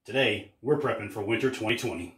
Today, we're prepping for winter 2020.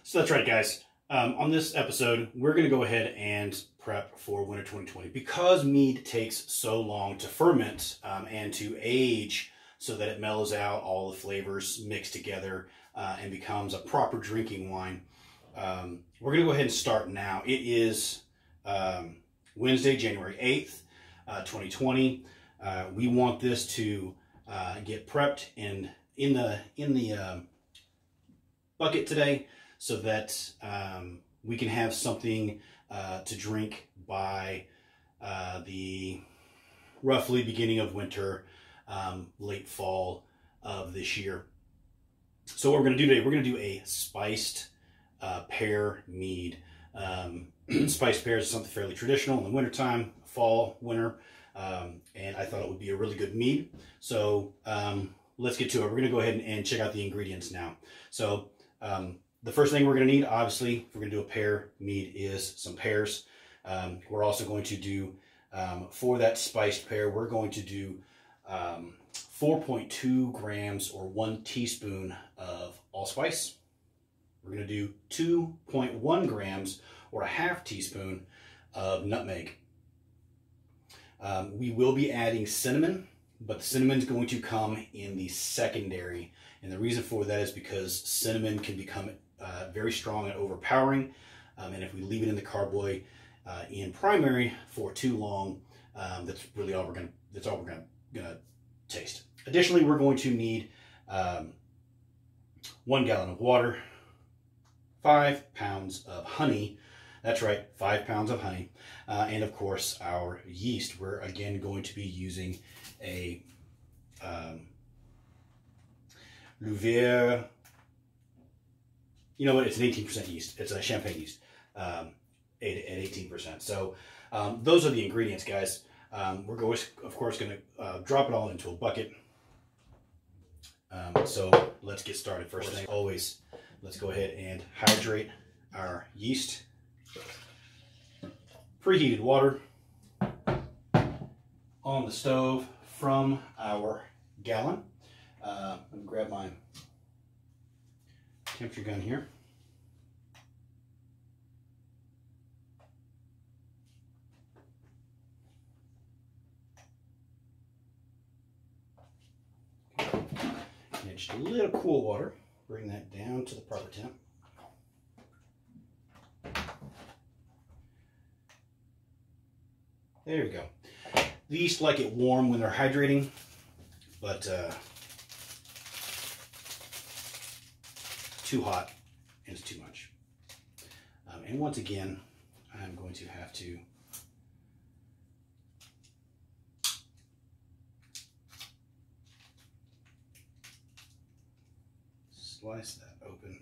So that's right, guys. On this episode, we're going to go ahead and prep for winter 2020. Because mead takes so long to ferment and to age so that it mellows out, all the flavors mix together and becomes a proper drinking wine. We're going to go ahead and start now. It is Wednesday, January 8th, 2020. We want this to get prepped in the bucket today, so that we can have something to drink by the roughly beginning of winter, late fall of this year. So what we're going to do today, we're going to do a spiced pear mead. Spiced pears is something fairly traditional in the wintertime, fall, winter, and I thought it would be a really good mead. So let's get to it. We're going to go ahead and check out the ingredients now. So the first thing we're going to need, obviously, if we're going to do a pear mead, is some pears. We're also going to do, for that spiced pear, we're going to do 4.2 grams or 1 teaspoon of allspice. We're going to do 2.1 grams or a half teaspoon of nutmeg. We will be adding cinnamon, but the cinnamon is going to come in the secondary. And the reason for that is because cinnamon can become very strong and overpowering, and if we leave it in the carboy in primary for too long, that's really all we're gonna taste. Additionally, we're going to need 1 gallon of water, 5 pounds of honey. That's right, 5 pounds of honey, and of course our yeast. We're again going to be using a Louvier. You know what? It's an 18% yeast. It's a champagne yeast at 18%. So those are the ingredients, guys. We're going, of course, going to drop it all into a bucket. So let's get started. First thing, always, let's go ahead and hydrate our yeast. Preheated water on the stove from our gallon. Let me grab my temperature gun here. And just a little cool water. Bring that down to the proper temp. There we go. The yeast like it warm when they're hydrating, but too hot and it's too much. And once again, I'm going to have to slice that open.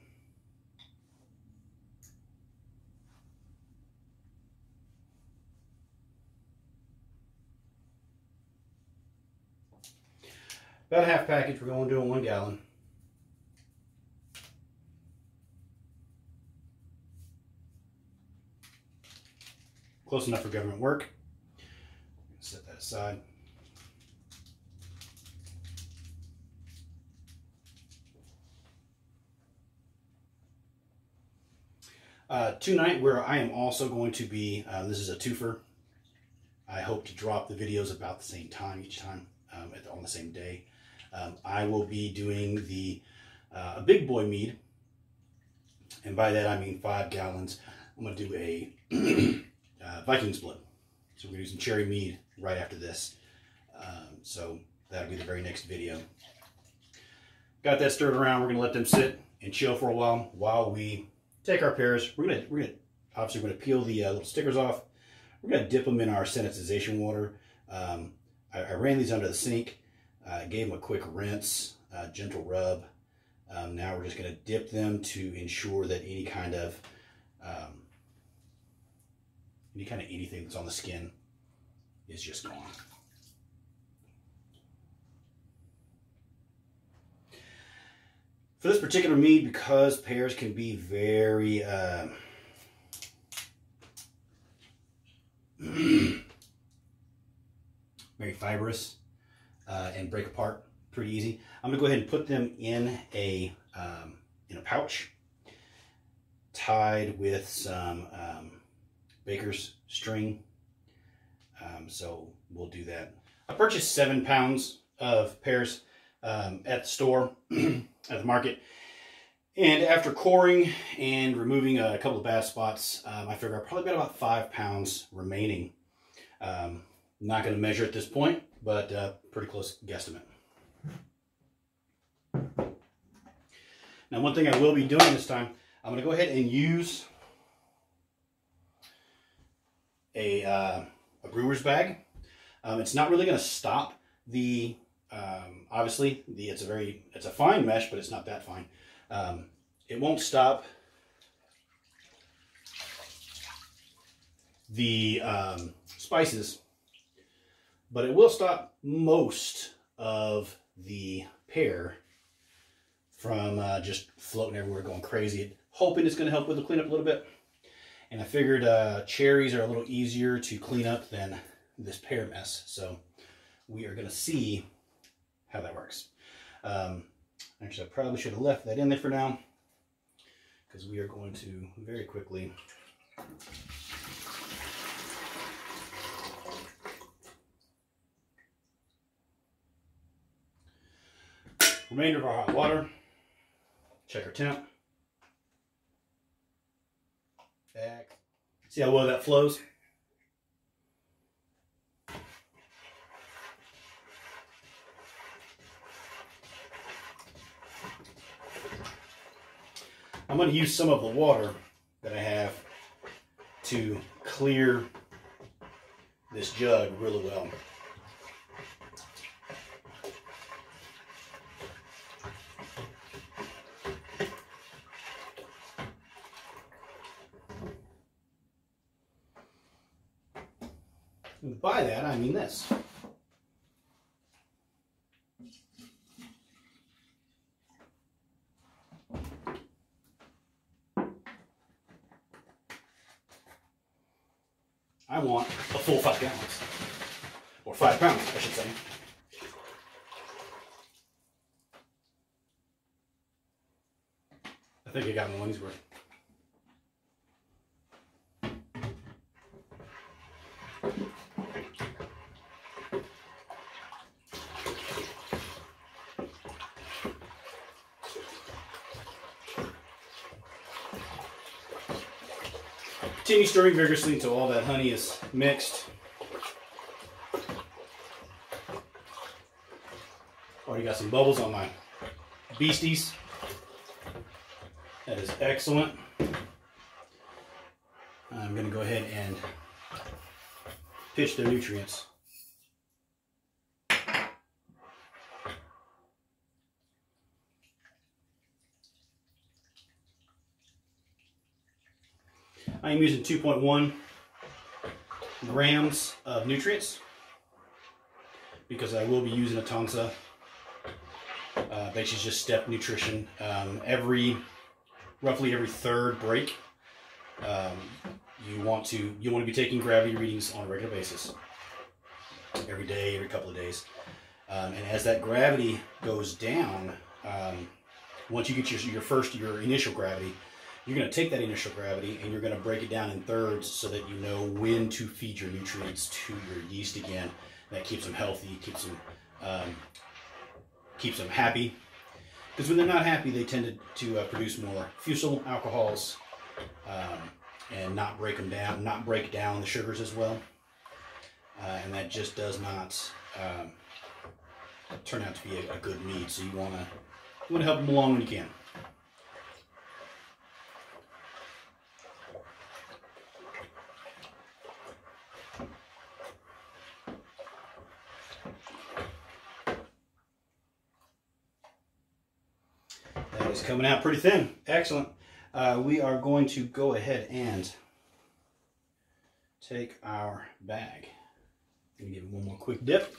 About a half package. We're going to do in 1 gallon. Close enough for government work. Set that aside. Tonight, where I am also going to be, this is a twofer. I hope to drop the videos about the same time each time, on the same day. I will be doing the a big boy mead, and by that I mean 5 gallons. I'm going to do a Viking's Blood. So we're going to do some cherry mead right after this. So that'll be the very next video. Got that stirred around. We're going to let them sit and chill for a while we take our pears. We're gonna obviously peel the little stickers off. We're gonna dip them in our sanitization water. I ran these under the sink Gave them a quick rinse, gentle rub. Now we're just going to dip them to ensure that any kind of anything that's on the skin is just gone. For this particular mead, because pears can be very very fibrous and break apart pretty easy, I'm gonna go ahead and put them in a pouch tied with some baker's string. So we'll do that. I purchased 7 pounds of pears at the store, at the market. And after coring and removing a couple of bad spots, I figure I probably got about 5 pounds remaining. Not going to measure at this point, but pretty close guesstimate. Now, one thing I will be doing this time, I'm going to go ahead and use a brewer's bag. It's not really going to stop the obviously it's a fine mesh, but it's not that fine. It won't stop the spices, but it will stop most of the pear from just floating everywhere, going crazy. Hoping it's going to help with the cleanup a little bit. And I figured cherries are a little easier to clean up than this pear mess. So we are going to see how that works. Actually, I probably should have left that in there for now, because we are going to very quickly remainder of our hot water. Check our temp. Back. See how well that flows? I'm going to use some of the water that I have to clear this jug really well. And by that, I mean this. I want a full 5 gallons, or 5 pounds, I should say. I think I got my money's worth. Continue stirring vigorously until all that honey is mixed. Already got some bubbles on my beasties. That is excellent. I'm going to go ahead and pitch their nutrients. I am using 2.1 grams of nutrients because I will be using a Tansa. Basically just step nutrition. Roughly every third break, you want to be taking gravity readings on a regular basis. Every day, every couple of days. And as that gravity goes down, once you get your initial gravity, you're going to take that initial gravity and you're going to break it down in thirds so that you know when to feed your nutrients to your yeast again. That keeps them healthy, keeps them happy. Because when they're not happy, they tend to produce more fusel alcohols and not break down the sugars as well. And that just does not turn out to be a good mead. So you want to help them along when you can. It's coming out pretty thin. Excellent. We are going to go ahead and take our bag and give it one more quick dip.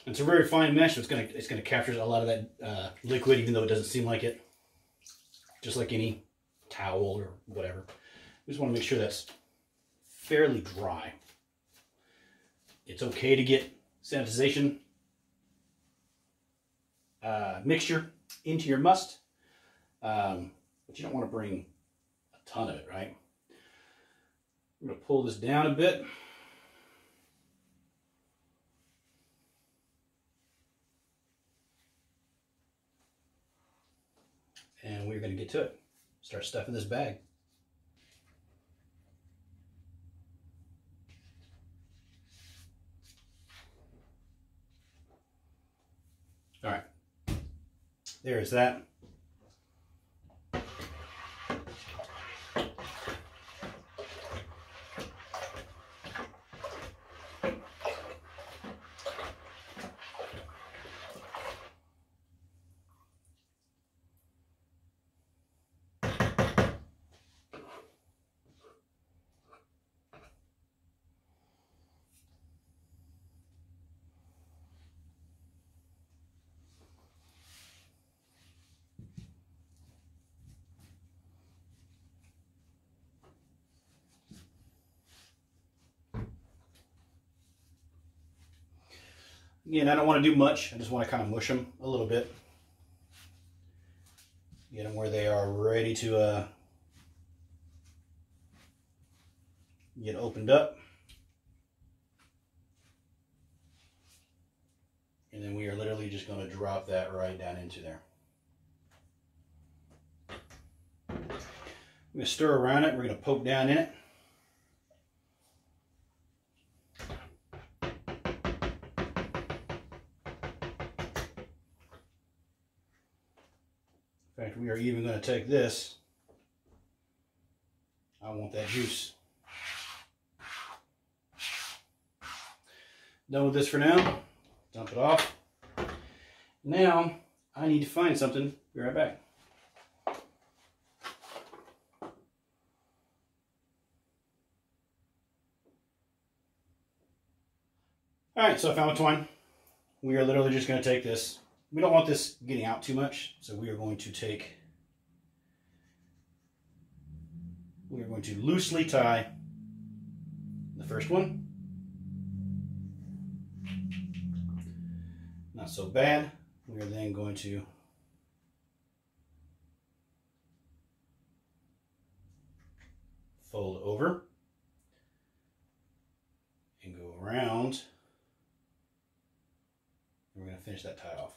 It's a very fine mesh, so it's gonna capture a lot of that liquid, even though it doesn't seem like it. Just like any towel or whatever. We just want to make sure that's fairly dry. It's okay to get sanitization mixture into your must, but you don't want to bring a ton of it, right? I'm going to pull this down a bit. And we're going to get to it. Start stuffing this bag. All right, there's that. Again, I don't want to do much. I just want to kind of mush them a little bit. Get them where they are ready to get opened up. And then we are literally just going to drop that right down into there. I'm going to stir around it. We're going to poke down in it. In fact, we are even going to take this. I want that juice. Done with this for now. Dump it off. Now, I need to find something. Be right back. Alright, so I found my twine. We are literally just going to take this. We don't want this getting out too much, so we are going to loosely tie the first one. Not so bad. We are then going to fold over and go around. And we're going to finish that tie off.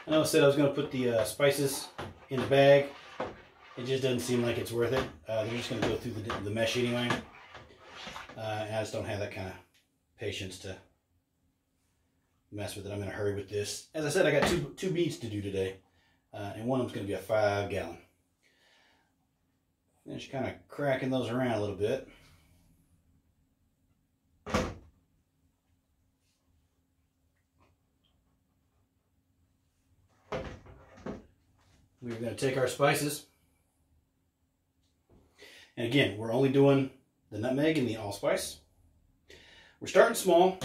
I know I said I was going to put the spices in the bag. It just doesn't seem like it's worth it. They're just going to go through the mesh anyway. And I just don't have that kind of patience to mess with it. I'm in a hurry with this. As I said, I got two beads to do today. And one of them's going to be a 5-gallon. Finish kind of cracking those around a little bit. We're going to take our spices, and again, we're only doing the nutmeg and the allspice. We're starting small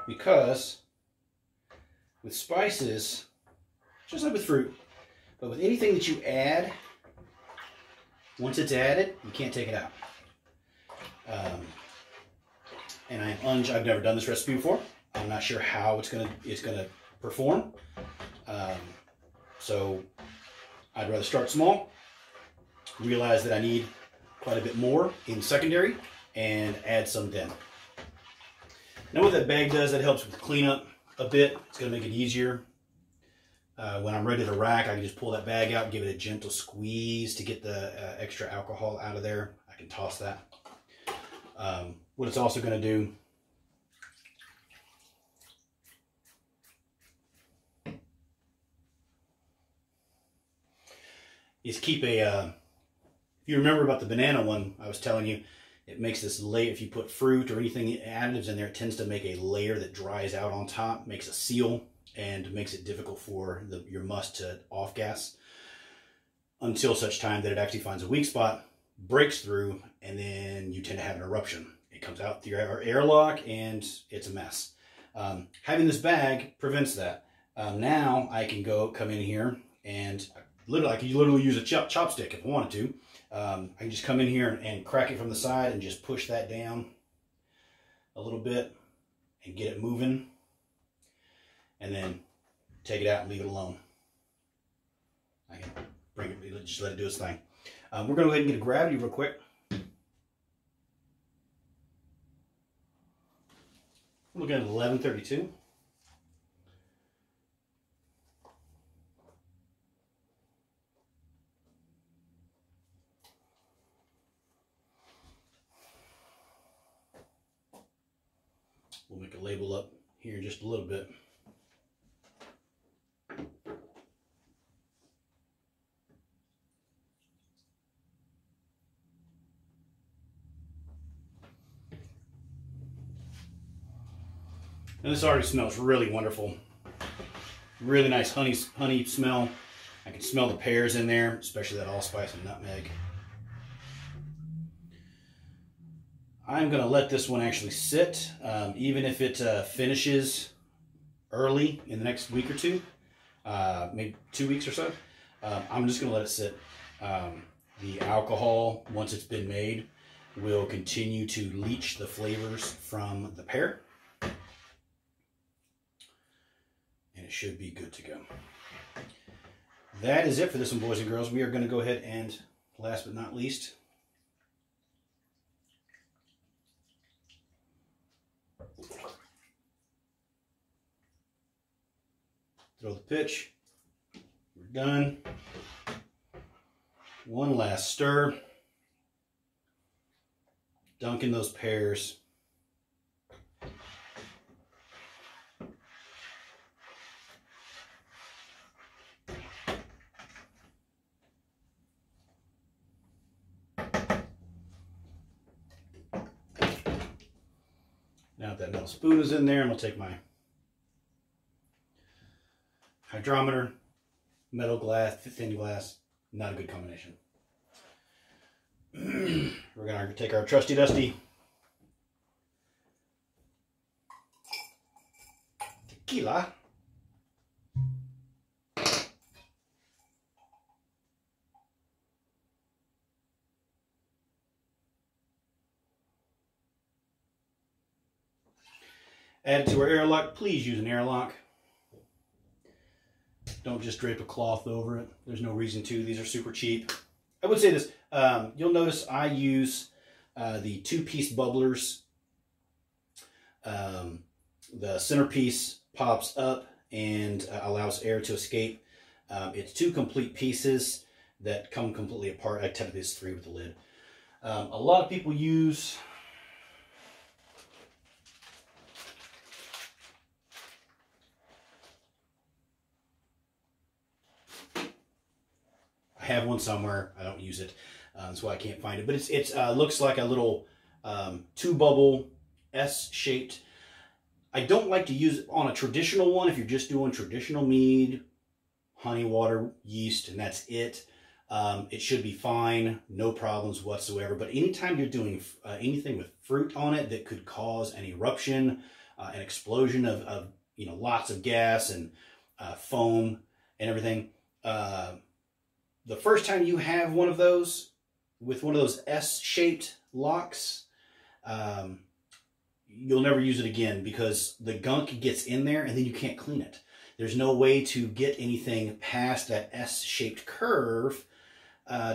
because with spices, just like with fruit, but with anything that you add, once it's added, you can't take it out. And I've never done this recipe before. I'm not sure how it's gonna perform. So I'd rather start small, realize that I need quite a bit more in secondary, and add some then. Now what that bag does, that helps with cleanup a bit. It's going to make it easier when I'm ready to rack, I can just pull that bag out and give it a gentle squeeze to get the extra alcohol out of there. I can toss that. What it's also going to do is keep a, if you remember about the banana one, I was telling you, it makes this layer. If you put fruit or anything additives in there, it tends to make a layer that dries out on top, makes a seal, and makes it difficult for your must to off gas until such time that it actually finds a weak spot, breaks through, and then you tend to have an eruption. It comes out through your airlock and it's a mess. Having this bag prevents that. Now I can come in here and I can literally use a chopstick if I wanted to. I can just come in here and crack it from the side and just push that down a little bit and get it moving, and then take it out and leave it alone. I can bring it, just let it do its thing. We're going to go ahead and get a gravity real quick. We're looking at 1132. We'll make a label up here in just a little bit. And this already smells really wonderful. Really nice honey smell. I can smell the pears in there, especially that allspice and nutmeg. I'm going to let this one actually sit, even if it finishes early in the next week or two, maybe 2 weeks or so. I'm just going to let it sit. The alcohol, once it's been made, will continue to leach the flavors from the pear. And it should be good to go. That is it for this one, boys and girls. We are going to go ahead and, last but not least, throw the pitch. We're done. One last stir. Dunk in those pears. Now that metal spoon is in there, I'm going to take my hydrometer, metal glass, thin glass, not a good combination. We're going to take our trusty dusty tequila. Add it to our airlock. Please use an airlock. Don't just drape a cloth over it. There's no reason to. These are super cheap. I would say this. You'll notice I use the 2-piece bubblers. The centerpiece pops up and allows air to escape. It's 2 complete pieces that come completely apart. I typically it's 3 with the lid. A lot of people use I have one somewhere. I don't use it. That's why I can't find it. But it looks like a little 2-bubble S-shaped. I don't like to use it on a traditional one. If you're just doing traditional mead, honey, water, yeast, and that's it, it should be fine. No problems whatsoever. But anytime you're doing anything with fruit on it that could cause an eruption, an explosion of lots of gas and foam and everything, the first time you have one of those, with one of those S-shaped locks, you'll never use it again because the gunk gets in there and then you can't clean it. There's no way to get anything past that S-shaped curve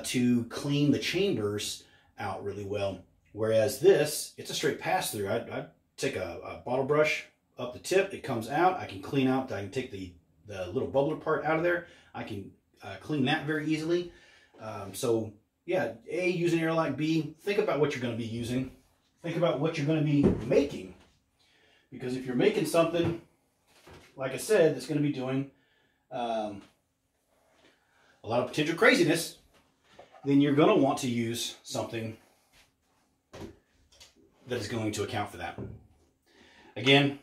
to clean the chambers out really well. Whereas this, it's a straight pass-through. I take a bottle brush up the tip, it comes out, I can clean out, I can take the the little bubbler part out of there. I can clean that very easily. So yeah, A, use an airlock. B, think about what you're going to be using. Think about what you're going to be making. Because if you're making something, like I said, that's going to be doing a lot of potential craziness, then you're going to want to use something that is going to account for that. Again,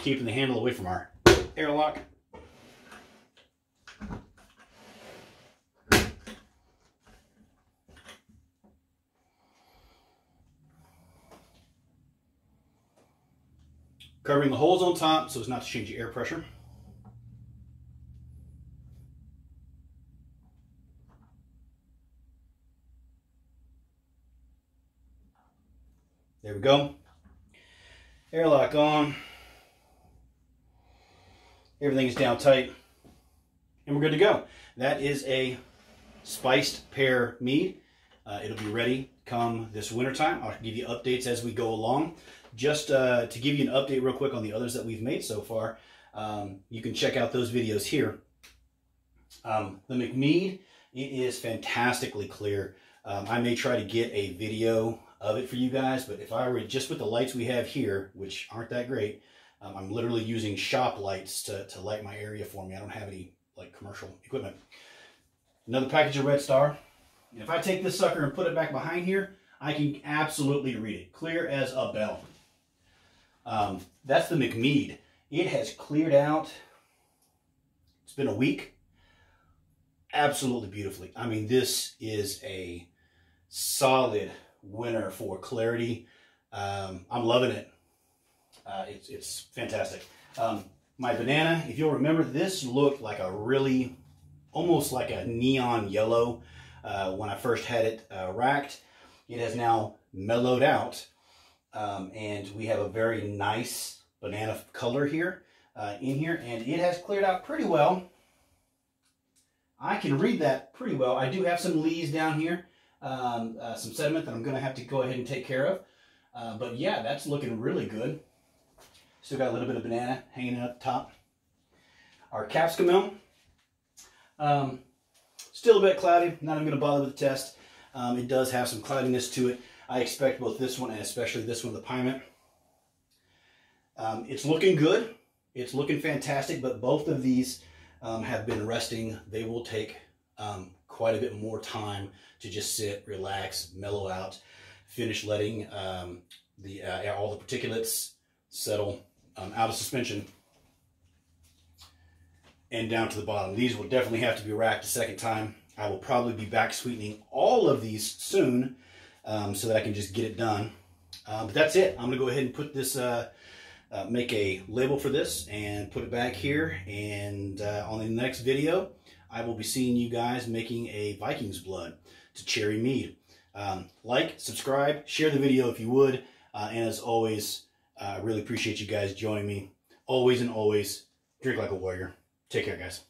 keeping the handle away from our airlock. Covering the holes on top so as not to change the air pressure. There we go. Airlock on. Everything is down tight. And we're good to go. That is a Spiced Pear Mead. It'll be ready come this wintertime. I'll give you updates as we go along. Just to give you an update real quick on the others that we've made so far, you can check out those videos here. The McMead, it is fantastically clear. I may try to get a video of it for you guys, but if I were just with the lights we have here, which aren't that great, I'm literally using shop lights to light my area for me. I don't have any like commercial equipment. Another package of Red Star. And if I take this sucker and put it back behind here, I can absolutely read it, clear as a bell. That's the McMead. It has cleared out. It's been a week. Absolutely beautifully. I mean, this is a solid winner for clarity. I'm loving it. It's fantastic. My banana, if you'll remember, this looked like a really, almost like a neon yellow when I first had it racked. It has now mellowed out, and we have a very nice banana color here in here, and it has cleared out pretty well. I can read that pretty well. I do have some lees down here, some sediment that I'm going to have to go ahead and take care of. But yeah, that's looking really good. Still got a little bit of banana hanging up top. Our capsicum, still a bit cloudy. Not even going to bother with the test. It does have some cloudiness to it. I expect both this one and especially this one, the piment. It's looking good. It's looking fantastic, but both of these have been resting. They will take quite a bit more time to just sit, relax, mellow out, finish letting all the particulates settle out of suspension and down to the bottom. These will definitely have to be racked a second time. I will probably be back sweetening all of these soon so that I can just get it done. But that's it. I'm going to go ahead and put this, make a label for this and put it back here. And on the next video, I will be seeing you guys making a Viking's Blood to cherry mead. Like, subscribe, share the video if you would. And as always, I really appreciate you guys joining me. Always and always, drink like a warrior. Take care, guys.